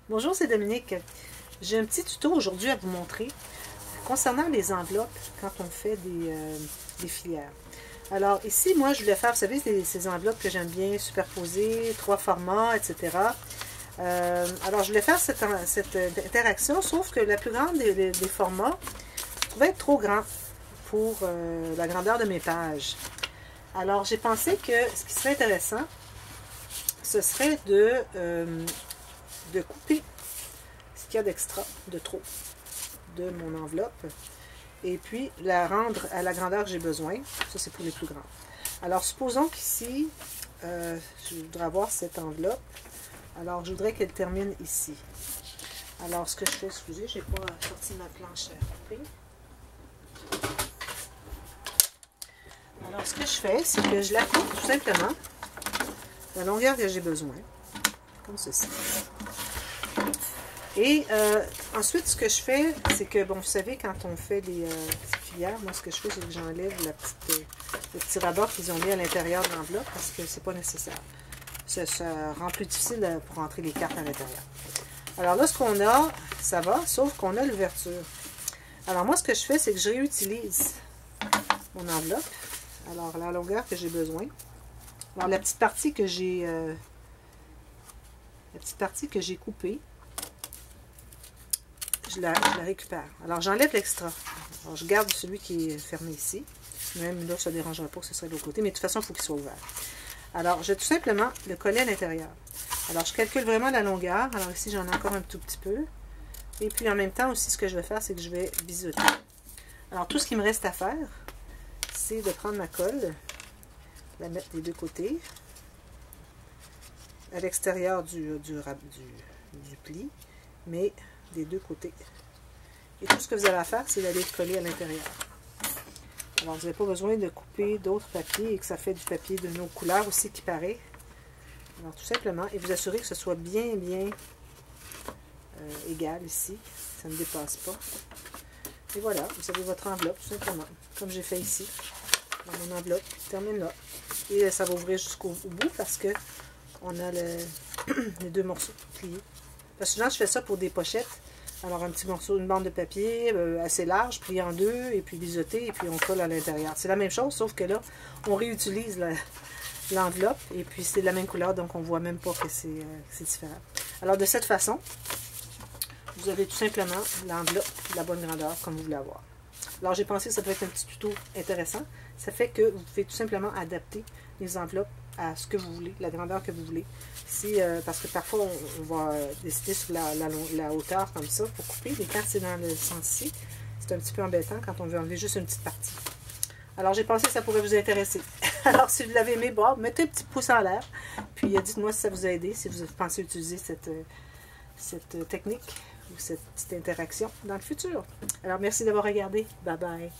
Bonjour, c'est Dominique. J'ai un petit tuto aujourd'hui à vous montrer concernant les enveloppes quand on fait des filières. Alors ici, moi, je voulais faire, vous savez, ces enveloppes que j'aime bien superposer, 3 formats, etc. Alors, je voulais faire cette interaction, sauf que la plus grande des formats trouvait être trop grand pour la grandeur de mes pages. Alors, j'ai pensé que ce qui serait intéressant, ce serait de couper ce qu'il y a d'extra, de trop, de mon enveloppe, et puis la rendre à la grandeur que j'ai besoin. Ça, c'est pour les plus grands. Alors, supposons qu'ici, je voudrais avoir cette enveloppe. Alors, je voudrais qu'elle termine ici. Alors, ce que je fais, excusez, je n'ai pas sorti ma planche à couper. Alors, ce que je fais, c'est que je la coupe tout simplement la longueur que j'ai besoin, comme ceci. Et ensuite, ce que je fais, c'est que, bon, vous savez, quand on fait les filières, moi, ce que je fais, c'est que j'enlève le petit rabat qu'ils ont mis à l'intérieur de l'enveloppe parce que c'est pas nécessaire. Ça rend plus difficile pour rentrer les cartes à l'intérieur. Alors là, ce qu'on a, ça va, sauf qu'on a l'ouverture. Alors moi, ce que je fais, c'est que je réutilise mon enveloppe. Alors, la longueur que j'ai besoin. Alors, la petite partie que j'ai coupée, je la récupère. Alors, j'enlève l'extra. Alors, je garde celui qui est fermé ici. Même là, ça ne dérangera pas que ce soit de l'autre côté, mais de toute façon, il faut qu'il soit ouvert. Alors, je vais tout simplement le coller à l'intérieur. Alors, je calcule vraiment la longueur. Alors, ici, j'en ai encore un tout petit peu. Et puis, en même temps, aussi, ce que je vais faire, c'est que je vais biseauter. Alors, tout ce qu'il me reste à faire, c'est de prendre ma colle, la mettre des deux côtés, à l'extérieur du pli, mais des deux côtés. Et tout ce que vous avez à faire, c'est d'aller le coller à l'intérieur. Alors, vous n'avez pas besoin de couper d'autres papiers et que ça fait du papier de nos couleurs aussi qui paraît. Alors, tout simplement, et vous assurez que ce soit bien égal ici. Ça ne dépasse pas. Et voilà, vous avez votre enveloppe, tout simplement, comme j'ai fait ici. Dans mon enveloppe, termine là. Et ça va ouvrir jusqu'au bout parce que on a les deux morceaux pliés. Parce que souvent, je fais ça pour des pochettes. Alors, un petit morceau, une bande de papier assez large, plié en deux, et puis biseauté, et puis on colle à l'intérieur. C'est la même chose, sauf que là, on réutilise l'enveloppe, et puis c'est de la même couleur, donc on ne voit même pas que c'est différent. Alors, de cette façon, vous avez tout simplement l'enveloppe de la bonne grandeur, comme vous voulez avoir. Alors, j'ai pensé que ça peut être un petit tuto intéressant. Ça fait que vous pouvez tout simplement adapter les enveloppes à ce que vous voulez, la grandeur que vous voulez. Parce que parfois, on va décider sur la hauteur comme ça pour couper. Mais quand c'est dans le sens-ci, c'est un petit peu embêtant quand on veut enlever juste une petite partie. Alors, j'ai pensé que ça pourrait vous intéresser. Alors, si vous l'avez aimé, bon, mettez un petit pouce en l'air. Puis, dites-moi si ça vous a aidé, si vous pensez utiliser cette technique ou cette petite interaction dans le futur. Alors, merci d'avoir regardé. Bye bye.